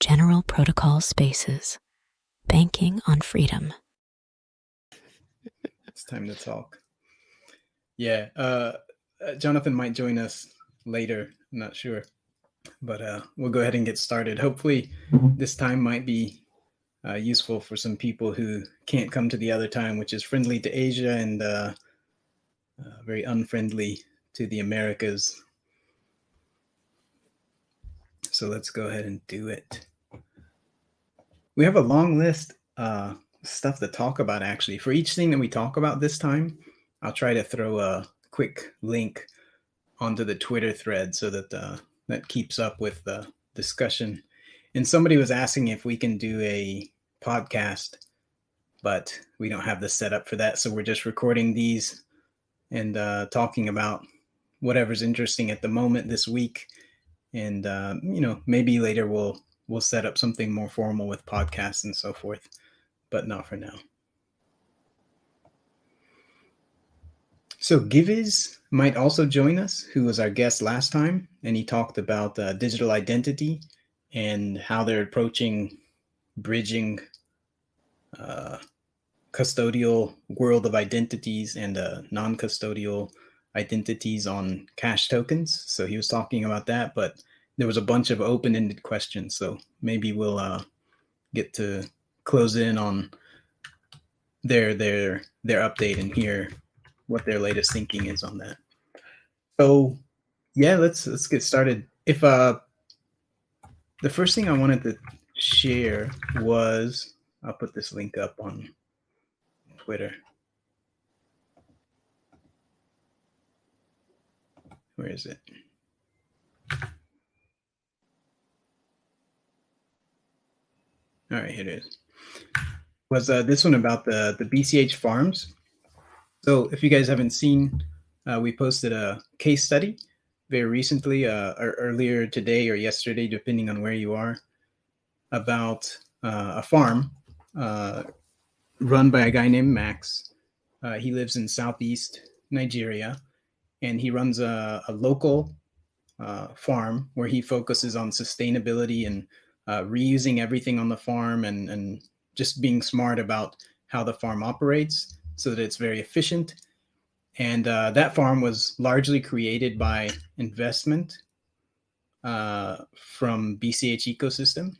General Protocol Spaces. Banking on Freedom. It's time to talk. Yeah, Jonathan might join us later. I'm not sure. But we'll go ahead and get started. Hopefully this time might be useful for some people who can't come to the other time, which is friendly to Asia and very unfriendly to the Americas. So let's go ahead and do it. We have a long list of stuff to talk about, actually. For each thing that we talk about this time, I'll try to throw a quick link onto the Twitter thread so that that keeps up with the discussion. And somebody was asking if we can do a podcast, but we don't have the setup for that. So we're just recording these and talking about whatever's interesting at the moment this week. And, maybe later we'll set up something more formal with podcasts and so forth, but not for now. So Giviz might also join us, who was our guest last time, and he talked about digital identity and how they're approaching bridging custodial world of identities and non-custodial identities on cash tokens. So he was talking about that, but there was a bunch of open-ended questions. So maybe we'll get to close in on their update and hear what their latest thinking is on that. So yeah, let's get started. If the first thing I wanted to share was, I'll put this link up on Twitter. Where is it? All right, here it is. Was this one about the BCH farms? So if you guys haven't seen, we posted a case study very recently, or earlier today or yesterday, depending on where you are, about a farm run by a guy named Max. He lives in Southeast Nigeria, and he runs a local farm where he focuses on sustainability and reusing everything on the farm and just being smart about how the farm operates so that it's very efficient. And that farm was largely created by investment from BCH ecosystem,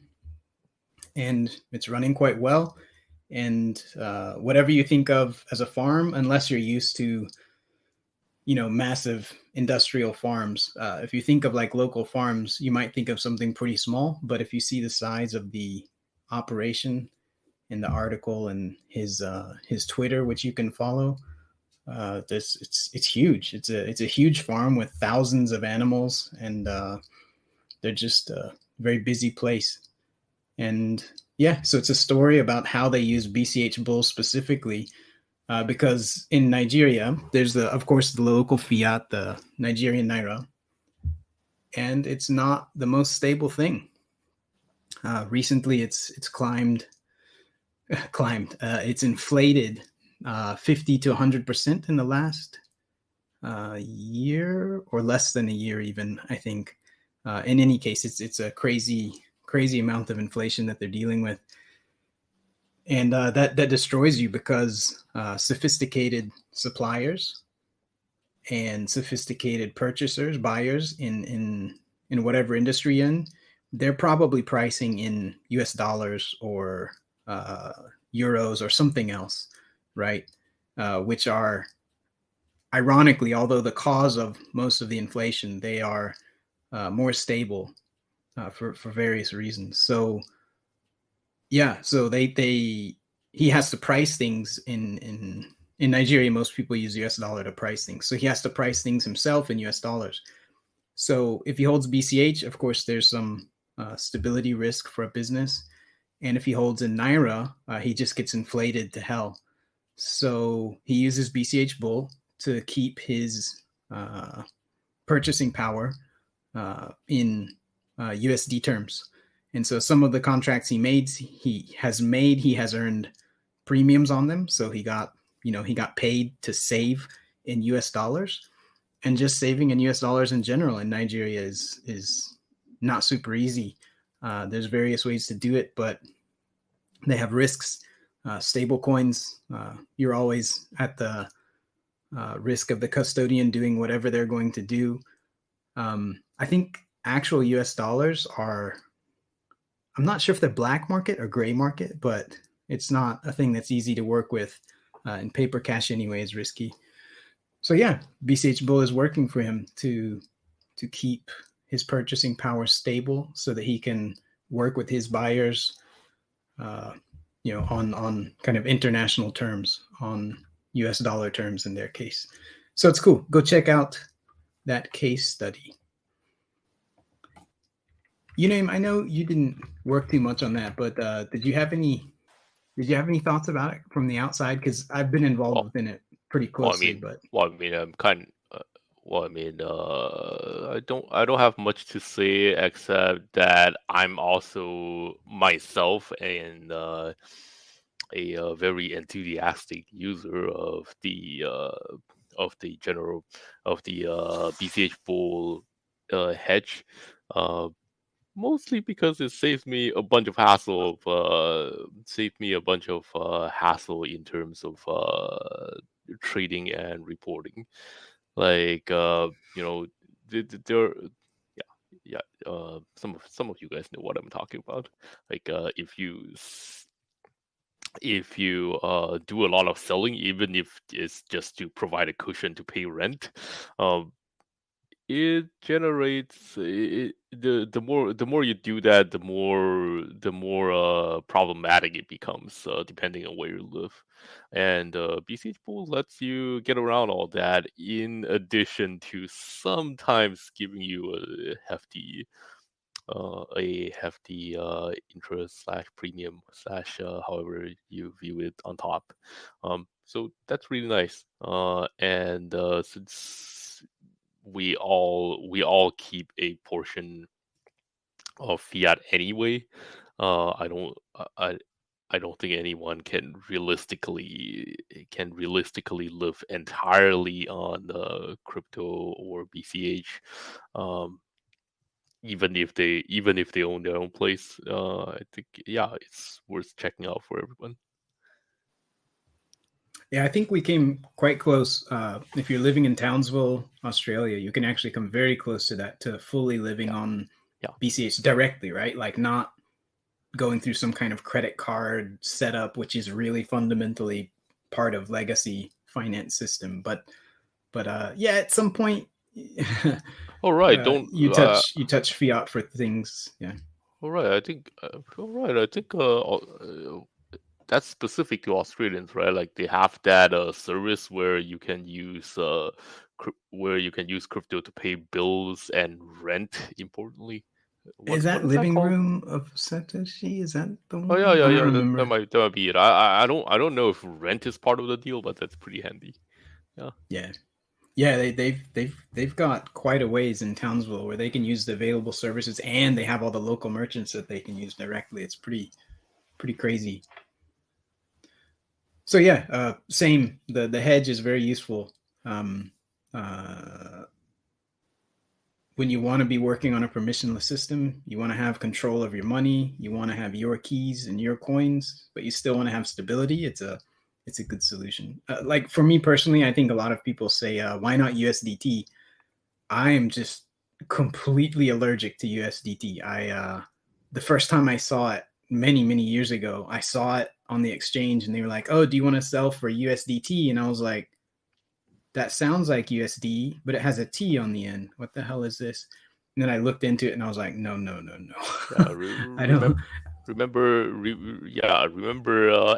and it's running quite well. And whatever you think of as a farm, unless you're used to, massive industrial farms, if you think of like local farms, you might think of something pretty small. But if you see the size of the operation in the article and his Twitter, which you can follow, it's huge. It's a huge farm with thousands of animals, and they're just a very busy place. And yeah, so it's a story about how they use BCH bulls specifically, because in Nigeria, there's of course the local fiat, the Nigerian naira, and it's not the most stable thing. Recently, it's climbed. It's inflated 50 to 100% in the last year, or less than a year, even, I think. In any case, it's a crazy amount of inflation that they're dealing with. And that destroys you, because sophisticated suppliers and sophisticated purchasers, buyers in whatever industry you're in, they're probably pricing in US dollars or euros or something else, right? Which are, ironically, although the cause of most of the inflation, they are more stable for various reasons. So yeah, so he has to price things in Nigeria. Most people use US dollar to price things, so he has to price things himself in US dollars. So if he holds BCH, of course, there's some stability risk for a business. And if he holds in Naira, he just gets inflated to hell. So he uses BCH Bull to keep his purchasing power in USD terms. And so some of the contracts he has earned premiums on them. So he got paid to save in US dollars. And just saving in US dollars in general in Nigeria is not super easy. There's various ways to do it, but they have risks. Stable coins, you're always at the risk of the custodian doing whatever they're going to do. I think actual US dollars are, I'm not sure if they're black market or gray market, but it's not a thing that's easy to work with. And paper cash anyway is risky. So yeah, BCH Bull is working for him to keep his purchasing power stable so that he can work with his buyers, on kind of international terms, on US dollar terms in their case. So it's cool. Go check out that case study. I know you didn't work too much on that, but did you have any thoughts about it from the outside? Because I've been involved Well, within it pretty closely, but I'm kind. I don't have much to say except that I'm also myself a very enthusiastic user of the BCH Bull hedge. Uh, Mostly because it saves me a bunch of hassle in terms of trading and reporting. Like there, some of you guys know what I'm talking about. Like if you do a lot of selling, even if it's just to provide a cushion to pay rent, um, it generates the more you do that, the more problematic it becomes, depending on where you live. And BCH Pool lets you get around all that, in addition to sometimes giving you interest slash premium slash however you view it on top. So that's really nice. And since we all keep a portion of fiat anyway, I don't I don't think anyone can realistically live entirely on crypto or BCH. Um, even if they own their own place, I think, yeah, it's worth checking out for everyone. yeah, I think we came quite close. If you're living in Townsville, Australia, you can actually come very close to that, to fully living Yeah, on yeah. BCH directly, right? Like not going through some kind of credit card setup, which is really fundamentally part of legacy finance system. But yeah, at some point, All right, don't. you touch fiat for things. Yeah, All right, I think. All right, I think. That's specific to Australians, right? Like they have that service where you can use crypto to pay bills and rent. Importantly, is what that is that living called? room of Satoshi? Is that the Oh yeah, one? yeah, I don't yeah. That remember. might be it. I don't know if rent is part of the deal, but that's pretty handy. Yeah. Yeah, yeah. They've got quite a ways in Townsville where they can use the available services, and they have all the local merchants that they can use directly. It's pretty crazy. So yeah, same. The hedge is very useful. Um, uh, when you want to be working on a permissionless system, you want to have control of your money, you want to have your keys and your coins, but you still want to have stability. It's a good solution. Like for me personally, I think a lot of people say, why not USDT? I am just completely allergic to USDT. The first time I saw it many years ago, I saw it on the exchange and they were like, "Oh, do you want to sell for USDT?" And I was like, "That sounds like USD, but it has a T on the end. What the hell is this?" And then I looked into it and I was like, "No, no, no, Yeah. no." I don't. Remember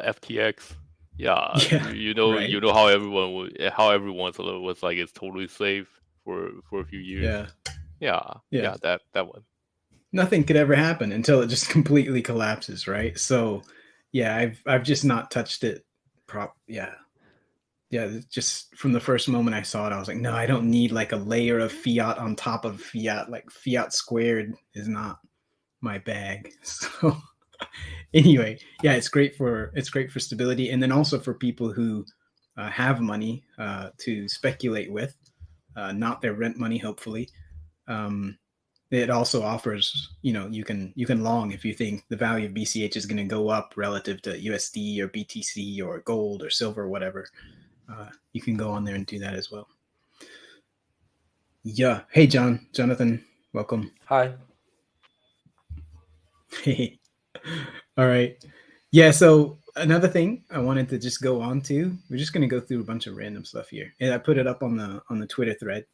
FTX. Yeah, Yeah, you right. know how everyone sort of was like it's totally safe for a few years. Yeah, Yeah, yeah. yeah, that one. Nothing could ever happen until it just completely collapses, right? So, yeah, I've just not touched it. Yeah, yeah. Just from the first moment I saw it, I was like, no, I don't need like a layer of fiat on top of fiat. Like fiat squared is not my bag. So anyway, yeah, it's great for stability, and then also for people who have money to speculate with, not their rent money, hopefully. Um, it also offers, you can long if you think the value of BCH is going to go up relative to USD or BTC or gold or silver or whatever. You can go on there and do that as well. Yeah. Hey, Jonathan, welcome. Hi. Hey. All right. Yeah. So another thing I wanted to just go on to, we're just going to go through a bunch of random stuff here, and I put it up on the Twitter thread.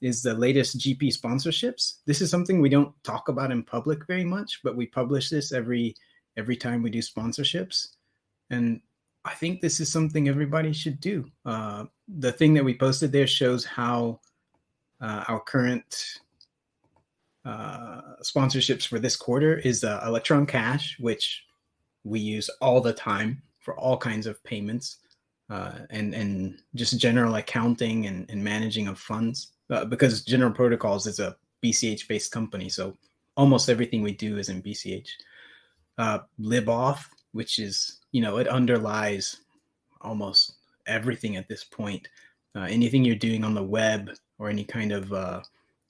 Is the latest GP sponsorships. This is something we don't talk about in public very much, but we publish this every time we do sponsorships, and I think this is something everybody should do. The thing that we posted there shows how our current sponsorships for this quarter is Electron Cash, which we use all the time for all kinds of payments and just general accounting and managing of funds. Because General Protocols is a BCH based company, so almost everything we do is in BCH. LibAuth, which is, it underlies almost everything at this point. Anything you're doing on the web or any kind of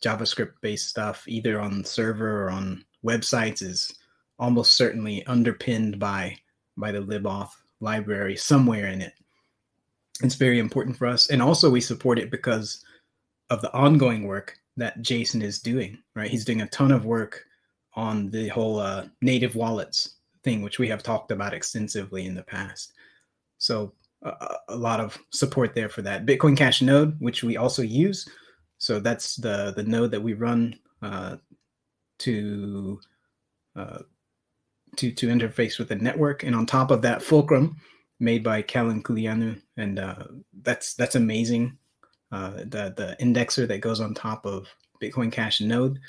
JavaScript based stuff, either on server or on websites, is almost certainly underpinned by the LibAuth library somewhere in it. It's very important for us. And also we support it because of the ongoing work that Jason is doing, right? He's doing a ton of work on the whole native wallets thing, which we have talked about extensively in the past. So a lot of support there for that. Bitcoin Cash node, which we also use. So that's the node that we run to interface with the network. And on top of that, Fulcrum, made by Callan Kulianu, and that's amazing. The indexer that goes on top of Bitcoin Cash node.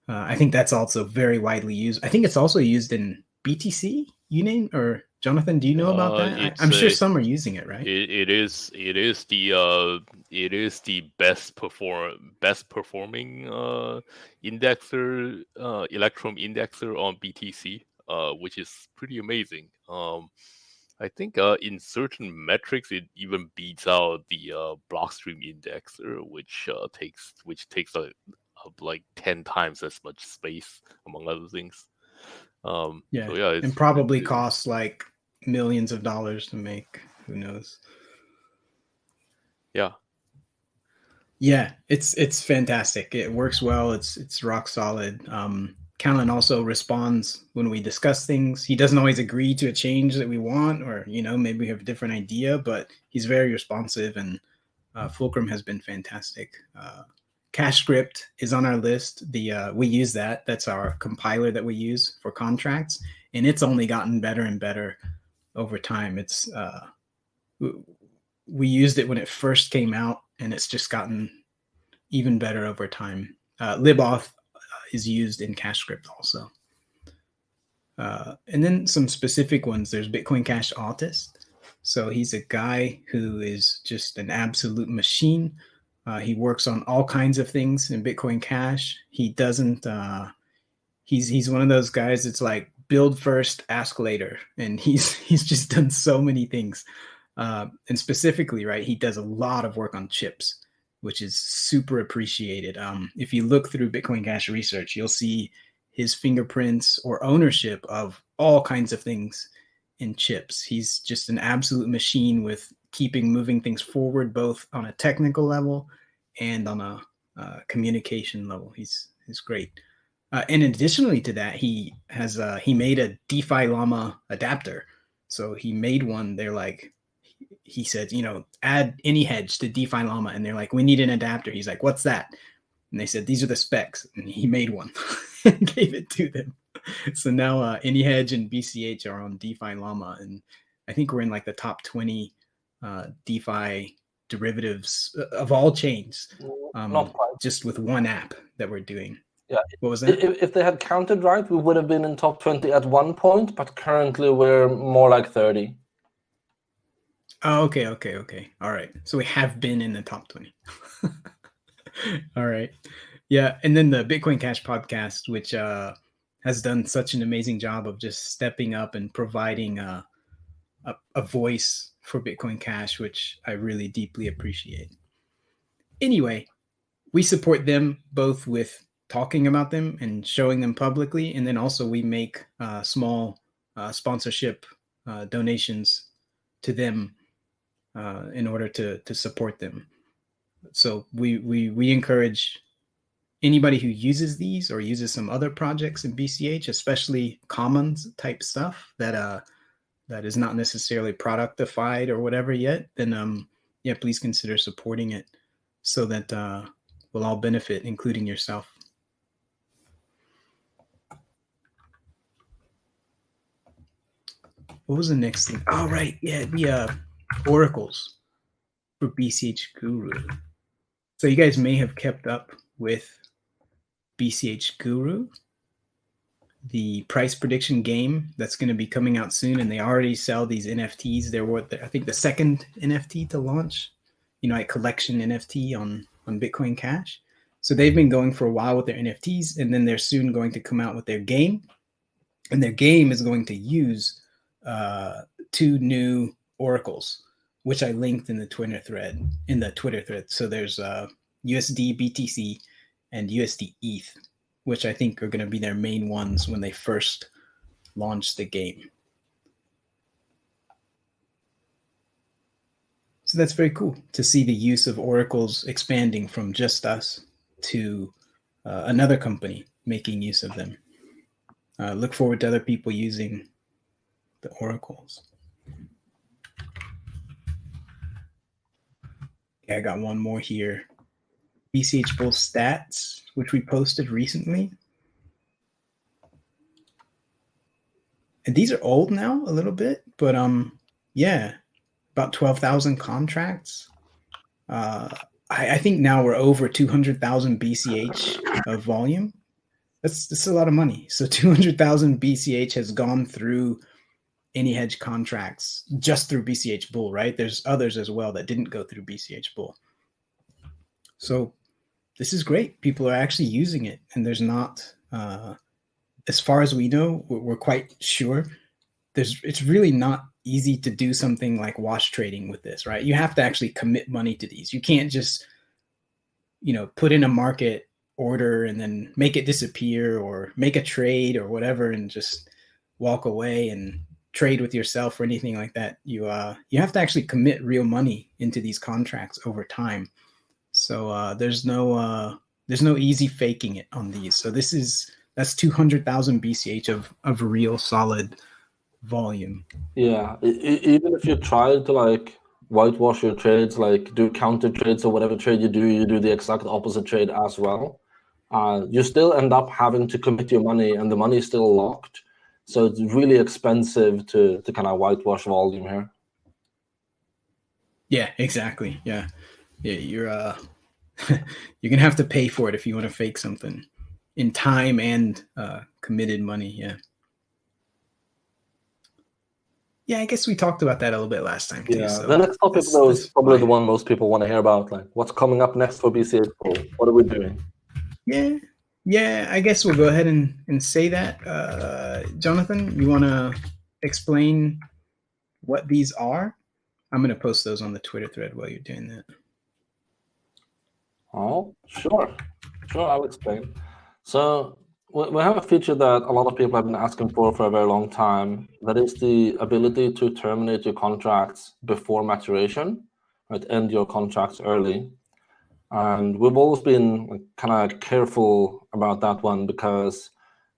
I think that's also very widely used. I think it's also used in BTC, Uname, or Jonathan, do you know about that? I'm sure some are using it, right? It is the best performing indexer, Electrum indexer on BTC, which is pretty amazing. I think in certain metrics it even beats out the Blockstream indexer, which takes like 10 times as much space, among other things. Yeah, so yeah, and probably costs like millions of dollars to make. Who knows? Yeah. Yeah, it's fantastic. It works well. It's rock solid. Callan also responds when we discuss things. He doesn't always agree to a change that we want, or maybe we have a different idea, but he's very responsive, and Fulcrum has been fantastic. CashScript is on our list. We use that. That's our compiler that we use for contracts, and it's only gotten better and better over time. It's we used it when it first came out, and it's just gotten even better over time. LibAuth is used in CashScript also. And then some specific ones. There's Bitcoin Cash Autist. So he's a guy who is just an absolute machine. He works on all kinds of things in Bitcoin Cash. He doesn't. He's one of those guys that's like build first, ask later, and he's just done so many things. And specifically, right, he does a lot of work on chips, which is super appreciated. If you look through Bitcoin Cash research, you'll see his fingerprints or ownership of all kinds of things in chips. He's just an absolute machine with moving things forward, both on a technical level and on a communication level. He's great. And additionally to that, he made a DeFi Llama adapter. So he made one. They're like, he said, add any hedge to DeFi Llama, and they're like, we need an adapter. He's like, what's that? And they said, these are the specs, and he made one and gave it to them. So now any hedge and BCH are on DeFi Llama, and I think we're in like the top 20 DeFi derivatives of all chains, Not quite. just with one app that we're doing. Yeah. What was that? If they had counted right, we would have been in top 20 at one point, but currently we're more like 30. Oh, okay. All right. So we have been in the top 20. All right. Yeah. And then the Bitcoin Cash podcast, which has done such an amazing job of just stepping up and providing a voice for Bitcoin Cash, which I really deeply appreciate. Anyway, we support them both with talking about them and showing them publicly. And then also we make small sponsorship donations to them in order to support them. So we encourage anybody who uses these or uses some other projects in BCH, especially commons type stuff that is not necessarily productified or whatever yet, then yeah, please consider supporting it so that we'll all benefit, including yourself. What was the next thing? Oh, right. Yeah, the oracles for BCH Guru. So you guys may have kept up with BCH Guru, the price prediction game that's going to be coming out soon, and they already sell these NFTs. They're I think the second NFT to launch, like collection NFT on Bitcoin Cash. So they've been going for a while with their NFTs, and then they're soon going to come out with their game, and their game is going to use 2 new oracles, which I linked in the Twitter thread. So there's USD BTC and USD ETH, which I think are going to be their main ones when they first launch the game. So that's very cool to see the use of oracles expanding from just us to another company making use of them. Look forward to other people using the oracles. Okay, I got one more here. BCH Bull stats, which we posted recently. And these are old now a little bit, but yeah, about 12,000 contracts. I think now we're over 200,000 BCH of volume. That's a lot of money. So 200,000 BCH has gone through AnyHedge contracts just through BCH Bull, right? There's others as well that didn't go through BCH Bull. So this is great. People are actually using it, and there's not, as far as we know, we're quite sure it's really not easy to do something like wash trading with this, right? You have to actually commit money to these. You can't just, put in a market order and then make it disappear or make a trade or whatever and just walk away and trade with yourself or anything like that. You have to actually commit real money into these contracts over time. So there's no easy faking it on these. So that's 200,000 BCH of real solid volume. Yeah, even if you try to whitewash your trades, do counter trades or whatever trade you do the exact opposite trade as well. You still end up having to commit your money, and the money is still locked. So it's really expensive to kind of whitewash volume here. Yeah, exactly. Yeah, you're you're gonna have to pay for it if you want to fake something in time and committed money. Yeah, I guess we talked about that a little bit last time too. Yeah, so the next topic though is probably the one most people want to hear about. What's coming up next for BCH Bull? What are we doing? Yeah, I guess we'll go ahead and say that. Jonathan, you want to explain what these are? I'm going to post those on the Twitter thread while you're doing that. Oh, sure, I'll explain. So we have a feature that a lot of people have been asking for a very long time. That is the ability to terminate your contracts before maturation, right? End your contracts early. And we've always been kind of careful about that one because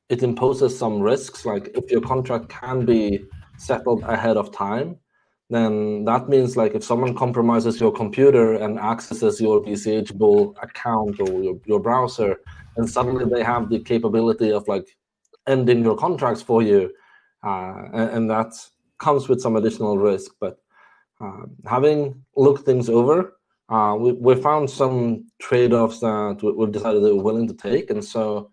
it imposes some risks. Like if your contract can be settled ahead of time, then that means if someone compromises your computer and accesses your BCH Bull account or your browser, and suddenly they have the capability of ending your contracts for you, and that comes with some additional risk. But having looked things over, we found some trade-offs that we've decided that we're willing to take. And so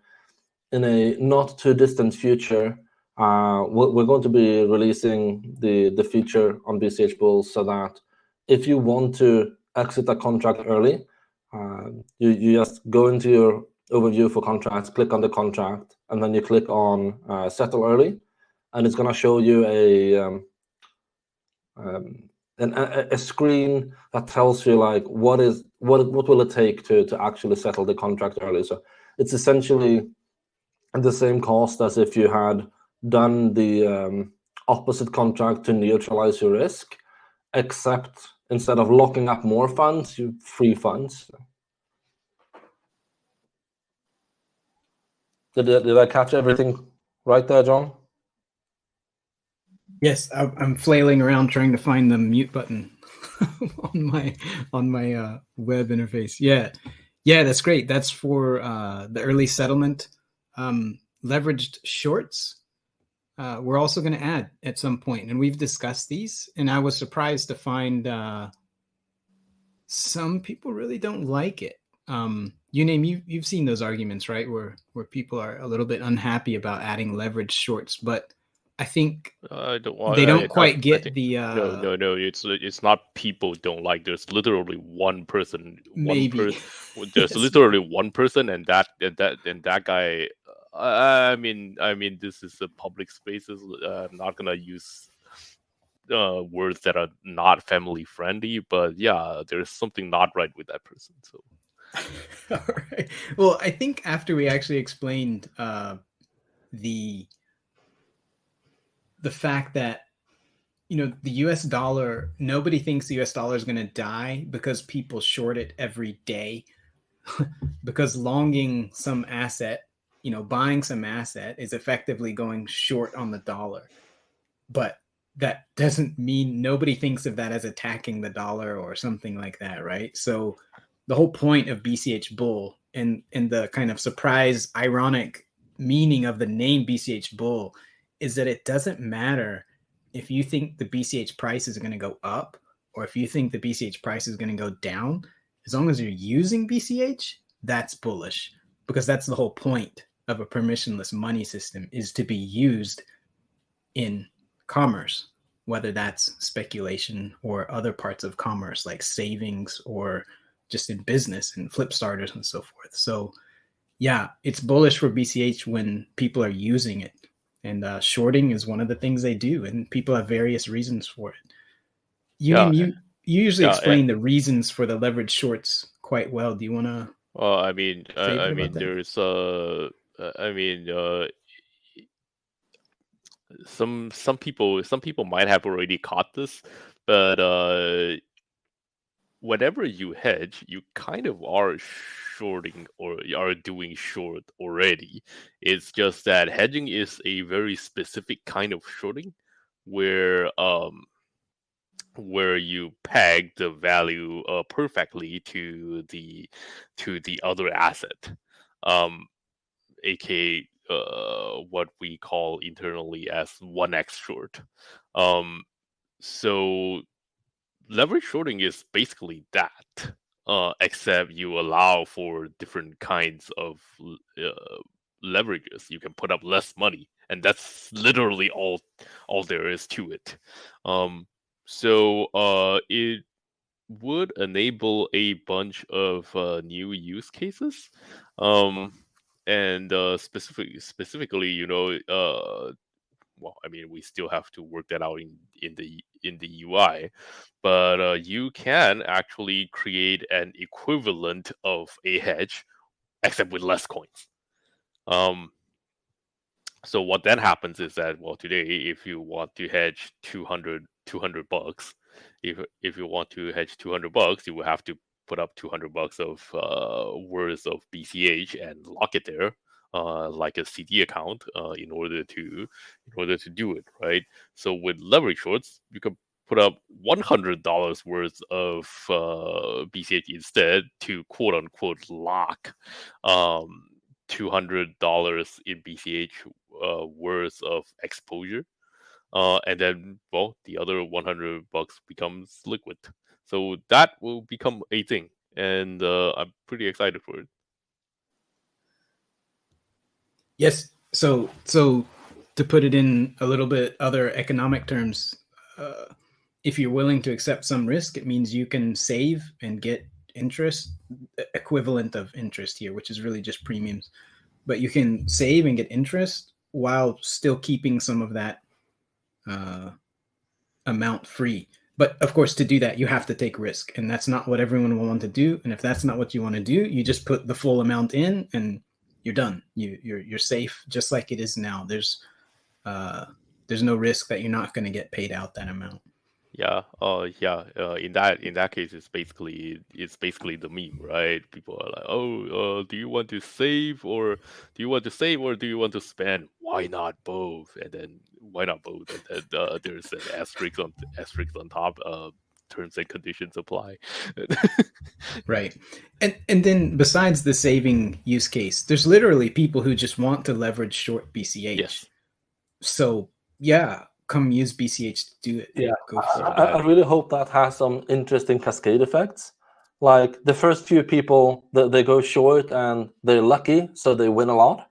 in a not too distant future, we're going to be releasing the feature on BCH Bull so that if you want to exit a contract early, you just go into your overview for contracts, click on the contract, and then you click on settle early, and it's going to show you a screen that tells you what will it take to actually settle the contract early. So it's essentially the same cost as if you had done the opposite contract to neutralize your risk, except instead of locking up more funds, you free funds. Did I catch everything right there, John? Yes, I'm flailing around trying to find the mute button on my web interface. Yeah, that's great. That's for the early settlement. Leveraged shorts. We're also going to add at some point, and we've discussed these. And I was surprised to find some people really don't like it. You've seen those arguments, right? Where people are a little bit unhappy about adding leveraged shorts, but I think they don't quite get the. No. It's not people don't like. There's literally one person. Maybe. There's literally one person, and that guy. I mean, this is a public spaces. I'm not gonna use words that are not family friendly, but yeah, there's something not right with that person. So. All right. Well, I think after we actually explained the fact that the US dollar, nobody thinks the US dollar is going to die because people short it every day. Because longing some asset, buying some asset is effectively going short on the dollar. But that doesn't mean nobody thinks of that as attacking the dollar or something like that, right? So the whole point of BCH Bull and the kind of surprise, ironic meaning of the name BCH Bull is that it doesn't matter if you think the BCH price is going to go up or if you think the BCH price is going to go down. As long as you're using BCH, that's bullish, because that's the whole point of a permissionless money system, is to be used in commerce, whether that's speculation or other parts of commerce like savings or just in business and flip starters and so forth. So yeah, it's bullish for BCH when people are using it. And shorting is one of the things they do, and people have various reasons for it. You usually explain the reasons for the leverage shorts quite well. Do you want to? There's some people might have already caught this, but whenever you hedge, you kind of are shorting or are doing short already. It's just that hedging is a very specific kind of shorting where you peg the value perfectly to the other asset, aka what we call internally as 1x short. So leverage shorting is basically that, except you allow for different kinds of leverages. You can put up less money, and that's literally all there is to it. So it would enable a bunch of new use cases, and specifically, well, I mean, we still have to work that out in the UI, but you can actually create an equivalent of a hedge, except with less coins. So what then happens is that, well, today, if you want to hedge $200, if you want to hedge $200, you will have to put up $200 of worth of BCH and lock it there, like a CD account, in order to do it, right? So with leverage shorts, you can put up $100 worth of BCH instead to quote unquote lock $200 in BCH worth of exposure, and then, well, the other $100 becomes liquid. So that will become a thing, and I'm pretty excited for it. Yes. So to put it in a little bit other economic terms, if you're willing to accept some risk, it means you can save and get interest, equivalent of interest here, which is really just premiums. But you can save and get interest while still keeping some of that amount free. But of course, to do that, you have to take risk, and that's not what everyone will want to do. And if that's not what you want to do, you just put the full amount in, and you're done. You're safe, just like it is now. There's no risk that you're not going to get paid out that amount. Yeah. In that case, it's basically the meme, right? People are like, "Oh, do you want to save or do you want to spend? Why not both?" And then why not both? And then there's an asterisk on top. Terms and conditions apply. Right. And then besides the saving use case, there's literally people who just want to leverage short BCH. Yes. So yeah, come use BCH to do it. Yeah, Go for it. I really hope that has some interesting cascade effects. Like the first few people, they go short and they're lucky, so they win a lot.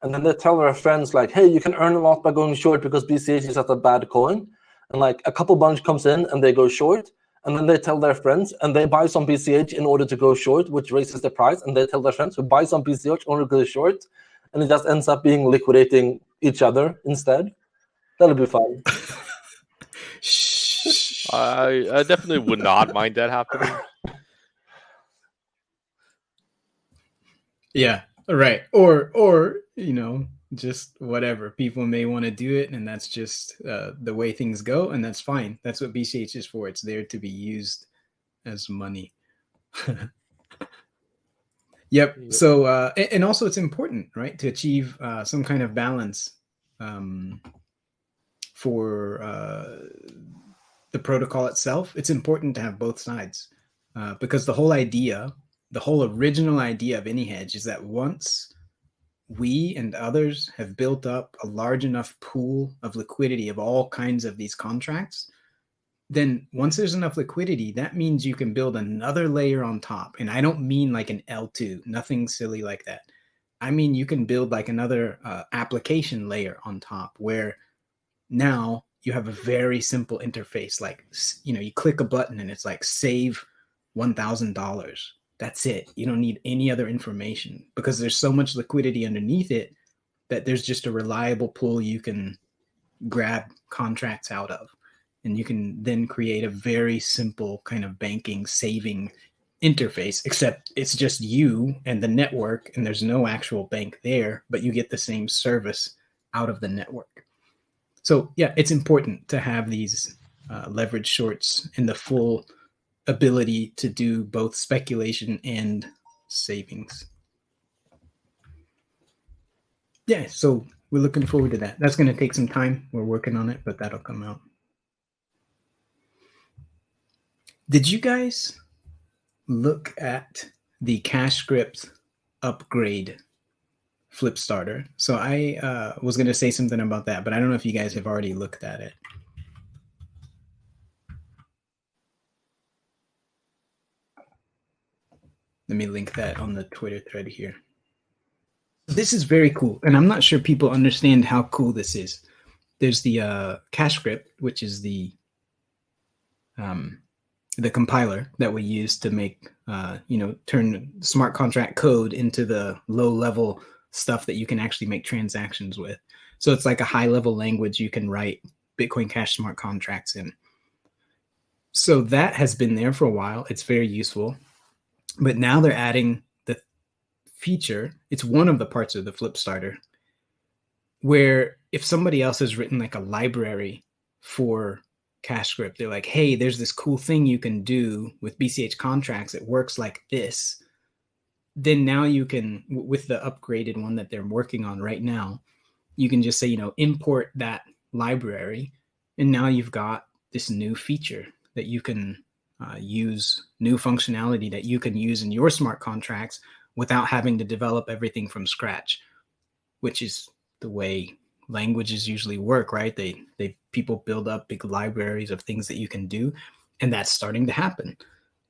And then they tell their friends like, hey, you can earn a lot by going short because BCH is at a bad coin. And like a couple bunch comes in and they go short. And then they tell their friends and they buy some BCH in order to go short, which raises the price. And they tell their friends to buy some BCH in order to go short. And it just ends up being liquidating each other instead. That'll be fun. I definitely would not mind that happening. Yeah, right. Or just whatever. People may want to do it, and that's just the way things go, and that's fine. That's what BCH is for. It's there to be used as money. Yep. So and also it's important, right, to achieve some kind of balance for the protocol itself. It's important to have both sides because the whole original idea of any hedge is that once we and others have built up a large enough pool of liquidity of all kinds of these contracts, then once there's enough liquidity, that means you can build another layer on top. And I don't mean like an L2, nothing silly like that. I mean, you can build like another application layer on top where now you have a very simple interface. Like, you click a button and it's like save $1,000. That's it. You don't need any other information because there's so much liquidity underneath it that there's just a reliable pool you can grab contracts out of. And you can then create a very simple kind of banking saving interface, except it's just you and the network, and there's no actual bank there, but you get the same service out of the network. So yeah, it's important to have these leverage shorts and the full ability to do both speculation and savings. Yeah, so we're looking forward to that. That's going to take some time. We're working on it, but that'll come out. Did you guys look at the cash script upgrade flip starter? So I was going to say something about that, but I don't know if you guys have already looked at it. Let me link that on the Twitter thread here. This is very cool, and I'm not sure people understand how cool this is. There's the cash script, which is the compiler that we use to make, turn smart contract code into the low-level stuff that you can actually make transactions with. So it's like a high-level language you can write Bitcoin Cash smart contracts in. So that has been there for a while. It's very useful. But now they're adding the feature. It's one of the parts of the flip starter where if somebody else has written like a library for cash script, they're like, hey, there's this cool thing you can do with BCH contracts. It works like this. Then now you can, with the upgraded one that they're working on right now, you can just say, import that library. And now you've got this new feature that you can use, new functionality that you can use in your smart contracts without having to develop everything from scratch, which is the way languages usually work, right? People build up big libraries of things that you can do, and that's starting to happen.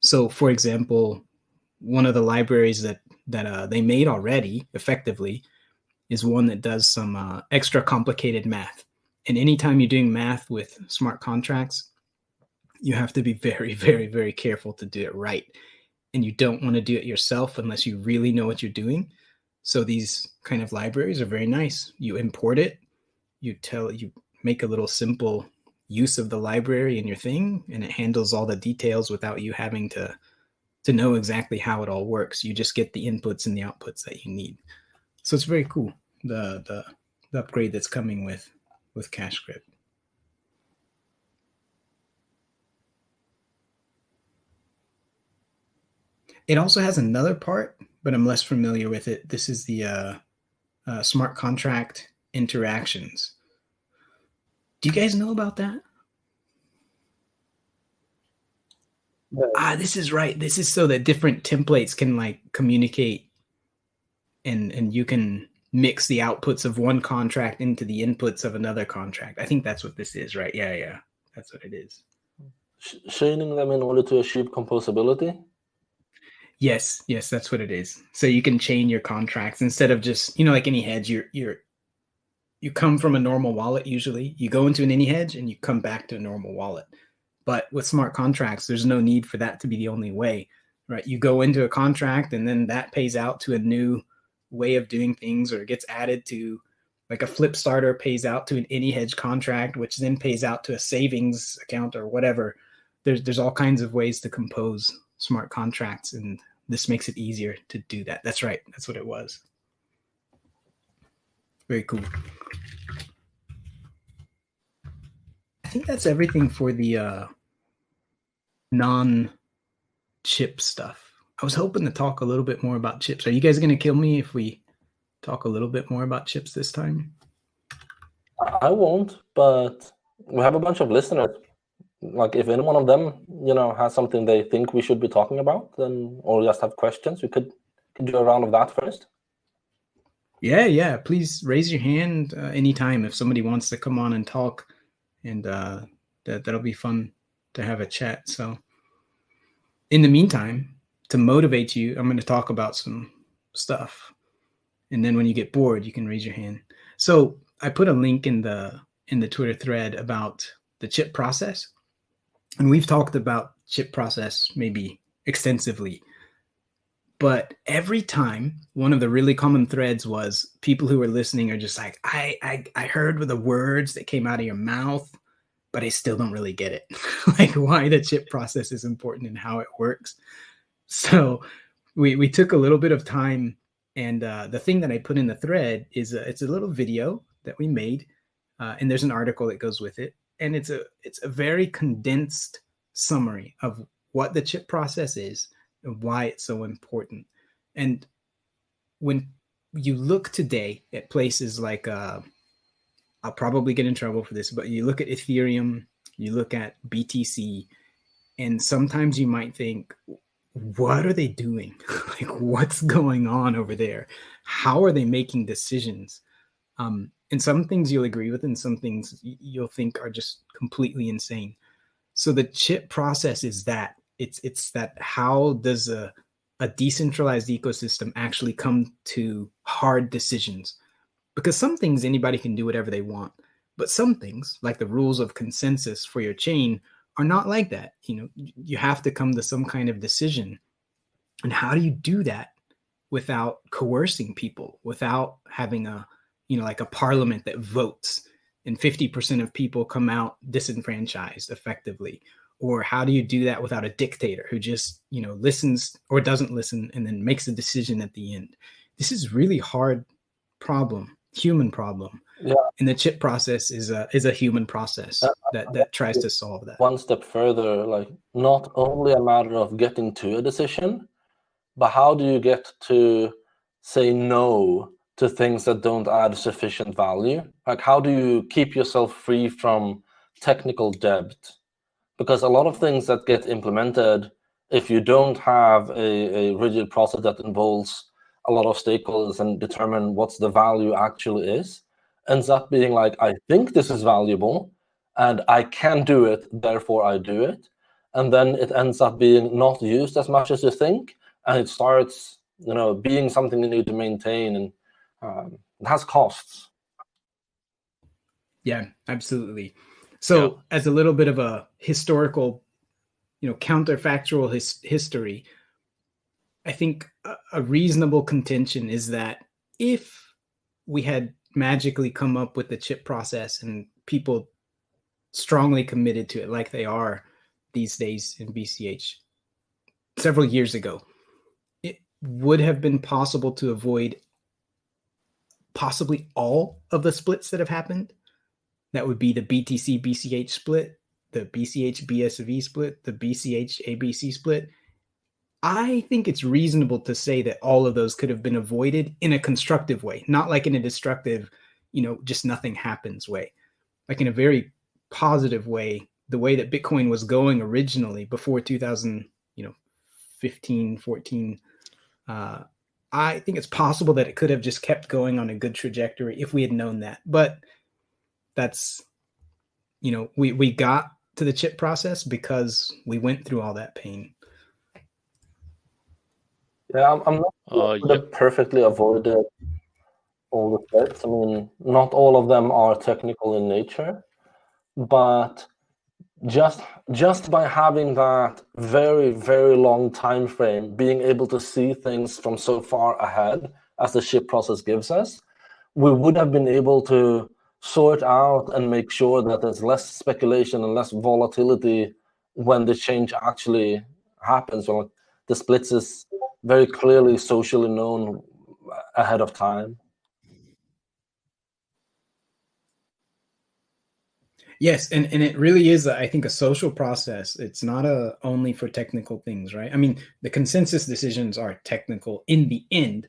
So, for example, one of the libraries that they made already effectively is one that does some extra complicated math. And anytime you're doing math with smart contracts, you have to be very, very, very careful to do it right. And you don't want to do it yourself unless you really know what you're doing. So these kind of libraries are very nice. You import it, you make a little simple use of the library in your thing, and it handles all the details without you having to know exactly how it all works. You just get the inputs and the outputs that you need. So it's very cool, the upgrade that's coming with Cache Grip. It also has another part, but I'm less familiar with it. This is the smart contract interactions. Do you guys know about that? Yeah. This is right. This is so that different templates can like communicate, and you can mix the outputs of one contract into the inputs of another contract. I think that's what this is, right? Yeah, that's what it is. Chaining them in order to achieve composability. Yes, that's what it is. So you can chain your contracts instead of just, like any hedge, you come from a normal wallet usually. You go into an any hedge and you come back to a normal wallet. But with smart contracts, there's no need for that to be the only way, right? You go into a contract and then that pays out to a new way of doing things, or it gets added to, like a flip starter pays out to an any hedge contract, which then pays out to a savings account or whatever. There's all kinds of ways to compose smart contracts, and this makes it easier to do that. That's right. That's what it was. Very cool. I think that's everything for the non-chip stuff. I was hoping to talk a little bit more about chips. Are you guys going to kill me if we talk a little bit more about chips this time? I won't, but we have a bunch of listeners. Like, if any one of them, has something they think we should be talking about, then, or just have questions, we could do a round of that first. Yeah. Please raise your hand anytime if somebody wants to come on and talk, and that'll be fun to have a chat. So in the meantime, to motivate you, I'm going to talk about some stuff. And then when you get bored, you can raise your hand. So I put a link in the Twitter thread about the chip process. And we've talked about chip process maybe extensively. But every time, one of the really common threads was people who were listening are just like, I heard with the words that came out of your mouth, but I still don't really get it. Like why the chip process is important and how it works. So we took a little bit of time, and the thing that I put in the thread is it's a little video that we made, and there's an article that goes with it, and it's a very condensed summary of what the chip process is and why it's so important. And when you look today at places like I'll probably get in trouble for this, but you look at Ethereum, you look at BTC, and sometimes you might think, what are they doing? Like, what's going on over there? How are they making decisions? And some things you'll agree with, and some things you'll think are just completely insane. So the chip process is that it's that how does a decentralized ecosystem actually come to hard decisions? Because some things anybody can do whatever they want, but some things, like the rules of consensus for your chain, are not like that. You have to come to some kind of decision. And how do you do that without coercing people, without having like a parliament that votes and 50% of people come out disenfranchised effectively? Or how do you do that without a dictator who just, listens or doesn't listen and then makes a decision at the end? This is really hard problem, human problem. Yeah. And the chip process is a human process that tries to solve that. One step further, like not only a matter of getting to a decision, but how do you get to say no to things that don't add sufficient value? Like, how do you keep yourself free from technical debt? Because a lot of things that get implemented, if you don't have a rigid process that involves a lot of stakeholders and determine what's the value actually is, ends up being like, I think this is valuable and I can do it, therefore I do it. And then it ends up being not used as much as you think, and it starts being something you need to maintain, and it has costs. Yeah, absolutely. So as a little bit of a historical, counterfactual history, I think a reasonable contention is that if we had magically come up with the chip process and people strongly committed to it like they are these days in BCH several years ago, it would have been possible to avoid possibly all of the splits that have happened. That would be the BTC BCH split, the BCH BSV split, the BCH ABC split. I think it's reasonable to say that all of those could have been avoided in a constructive way, not like in a destructive, just nothing happens way, like in a very positive way, the way that Bitcoin was going originally before 2015, 14. I think it's possible that it could have just kept going on a good trajectory if we had known that. But that's, we got to the chip process because we went through all that pain. Yeah, I'm not sure Yeah. that perfectly avoided all the threats. I mean, not all of them are technical in nature, but just by having that very, very long time frame, being able to see things from so far ahead as the ship process gives us, we would have been able to sort out and make sure that there's less speculation and less volatility when the change actually happens, or the splits is very clearly socially known ahead of time. Yes, and it really is, I think, a social process. It's not only for technical things, right? I mean, the consensus decisions are technical in the end,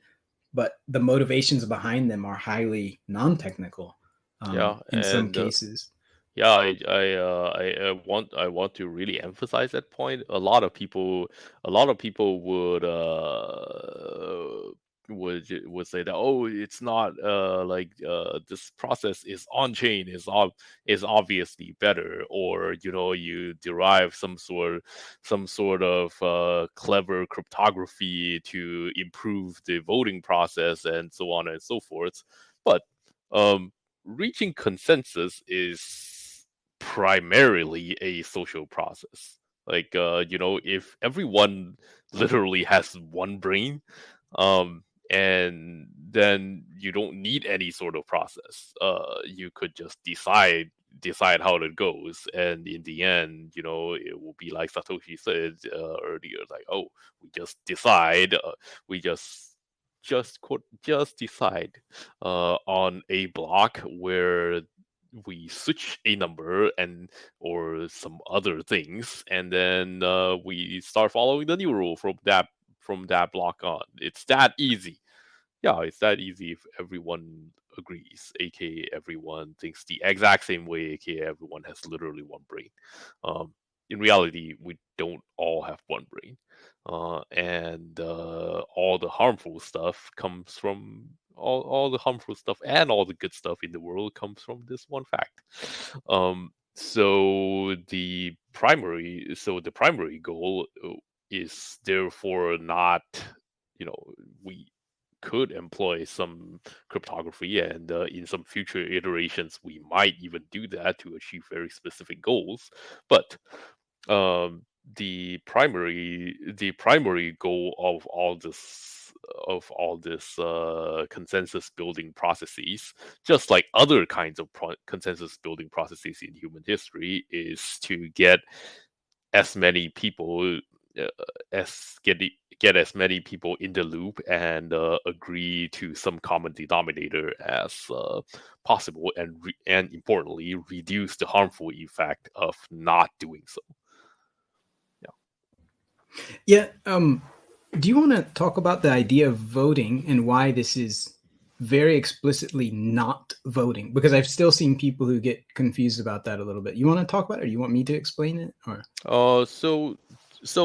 but the motivations behind them are highly non-technical. In some cases. Yeah, I want to really emphasize that point. A lot of people would say that, oh, it's not this process is on chain is obviously better, or you derive some sort of clever cryptography to improve the voting process and so on and so forth. But reaching consensus is primarily a social process. Like, if everyone literally has one brain, and then you don't need any sort of process. You could just decide how it goes, and in the end, it will be like Satoshi said earlier, like, oh, we just decide, we just decide on a block where we switch a number or some other things, and then we start following the new rule from that block on. It's that easy. Yeah, it's that easy if everyone agrees, aka everyone thinks the exact same way, aka everyone has literally one brain. In reality, we don't all have one brain, and all the harmful stuff comes from all the harmful stuff, and all the good stuff in the world comes from this one fact. So the primary goal is therefore not, we could employ some cryptography, and in some future iterations we might even do that to achieve very specific goals. But the primary goal of all this consensus building processes, just like other kinds of consensus building processes in human history, is to get as many people get as many people in the loop and agree to some common denominator as possible, and importantly, reduce the harmful effect of not doing so. Yeah. Do you want to talk about the idea of voting and why this is very explicitly not voting? Because I've still seen people who get confused about that a little bit. You want to talk about it, or you want me to explain it? Or So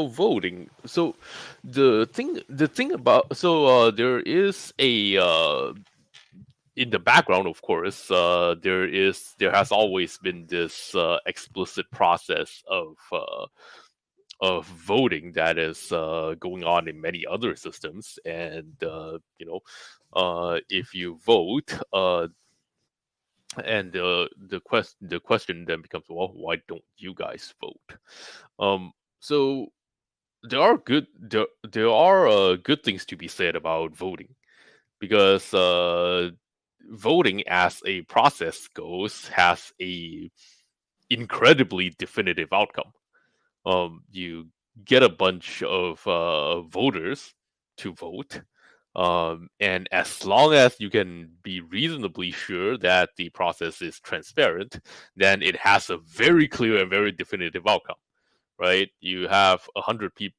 voting. So the thing about there is a in the background, of course, there has always been this explicit process of voting that is going on in many other systems, and if you vote, and the question then becomes, well, why don't you guys vote? So there are good things to be said about voting, because voting as a process goes has a incredibly definitive outcome. You get a bunch of voters to vote, And as long as you can be reasonably sure that the process is transparent, then it has a very clear and very definitive outcome, right? You have 100 people,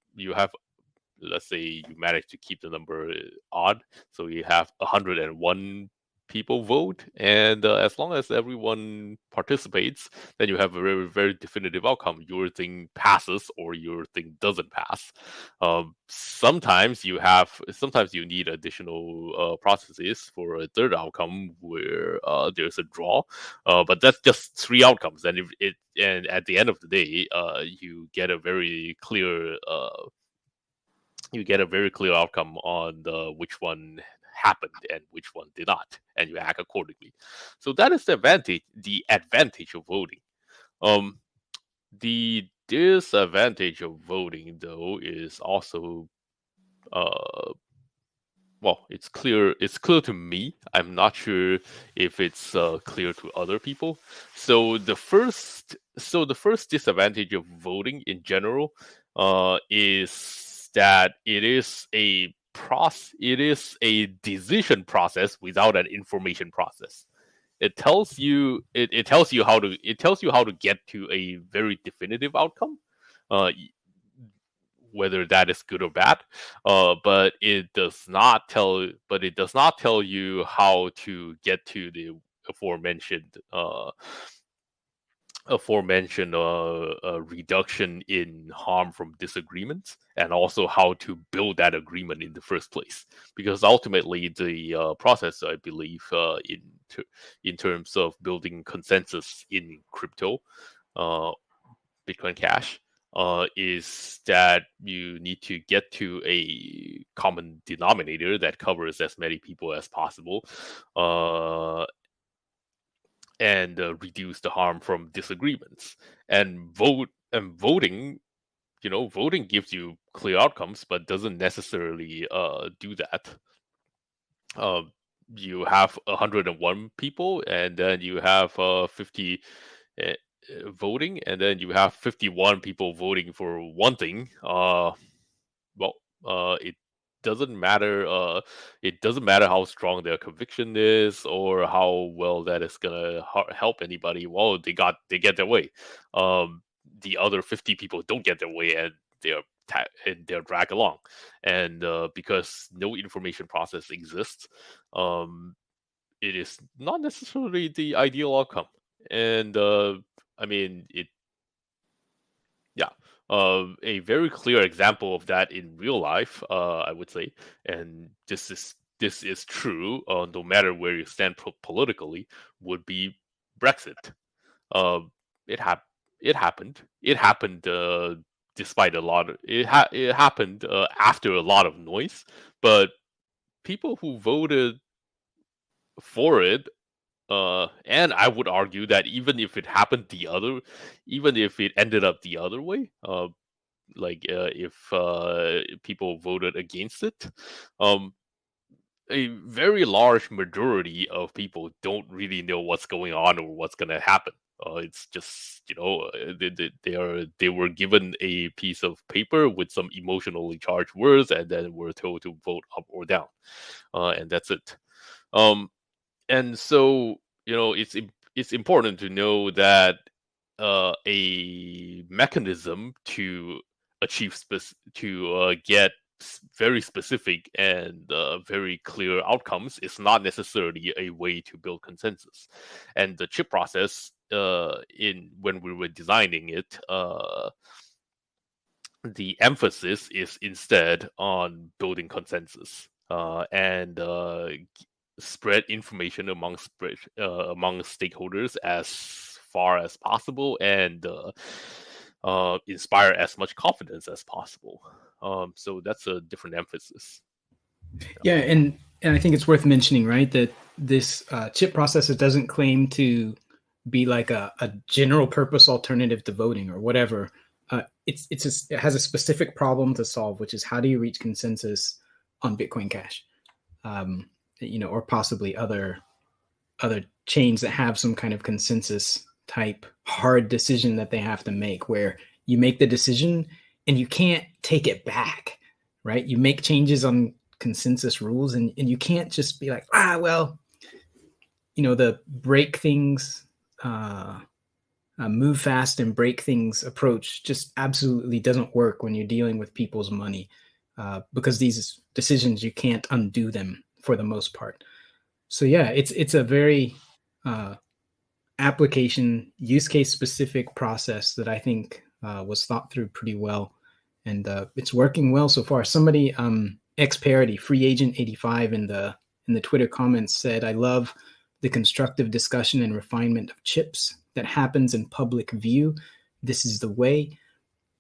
let's say you manage to keep the number odd, so you have 101 people vote, and as long as everyone participates, then you have a very, very definitive outcome. Your thing passes or your thing doesn't pass. Sometimes you need additional processes for a third outcome where there's a draw, but that's just 3 outcomes, and and at the end of the day, you get a very clear outcome on which one happened and which one did not, and you act accordingly. So that is the advantage of voting. The disadvantage of voting, though, is also well, it's clear to me. I'm not sure if it's clear to other people. So the first disadvantage of voting in general is that it is a decision process without an information process. It tells you how to get to a very definitive outcome, whether that is good or bad, but it does not tell you how to get to the aforementioned reduction in harm from disagreements, and also how to build that agreement in the first place. Because ultimately, the process, I believe, in terms of building consensus in crypto, Bitcoin Cash, is that you need to get to a common denominator that covers as many people as possible, and reduce the harm from disagreements. And voting gives you clear outcomes, but doesn't necessarily do that. You have 101 people, and then you have 50 voting, and then you have 51 people voting for one thing. It doesn't matter. It doesn't matter how strong their conviction is or how well that is gonna help anybody. Well, they get their way. The other 50 people don't get their way, and they're dragged along. And because no information process exists, it is not necessarily the ideal outcome. And I mean, a very clear example of that in real life, I would say, and this is true, no matter where you stand politically, would be Brexit. It happened. It happened despite a lot of it happened after a lot of noise, but people who voted for it. And I would argue that even if it ended up the other way, if people voted against it, a very large majority of people don't really know what's going on or what's going to happen. It's just they were given a piece of paper with some emotionally charged words, and then were told to vote up or down, and that's it. And so, it's important to know that a mechanism to get very specific and very clear outcomes is not necessarily a way to build consensus. And the chip process, when we were designing it, the emphasis is instead on building consensus, and spread information among stakeholders as far as possible, and inspire as much confidence as possible. So that's a different emphasis. Yeah, and I think it's worth mentioning, right, that this chip processor doesn't claim to be like a general purpose alternative to voting or whatever. It has a specific problem to solve, which is how do you reach consensus on Bitcoin Cash, or possibly other chains that have some kind of consensus type hard decision that they have to make, where you make the decision and you can't take it back, right? You make changes on consensus rules, and you can't just be like, well, the break things, move fast and break things approach just absolutely doesn't work when you're dealing with people's money, because these decisions, you can't undo them for the most part. So yeah, it's a very application use case specific process that I think was thought through pretty well, and it's working well so far. Somebody, X Parody Free Agent 85 in the Twitter comments said, "I love the constructive discussion and refinement of chips that happens in public view. This is the way."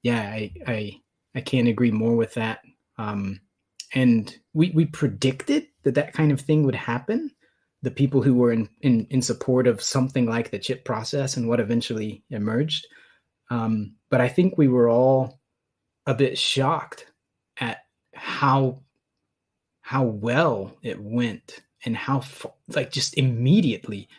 Yeah, I can't agree more with that. And we predicted that kind of thing would happen. The people who were in support of something like the chip process and what eventually emerged. But I think we were all a bit shocked at how well it went, and how just immediately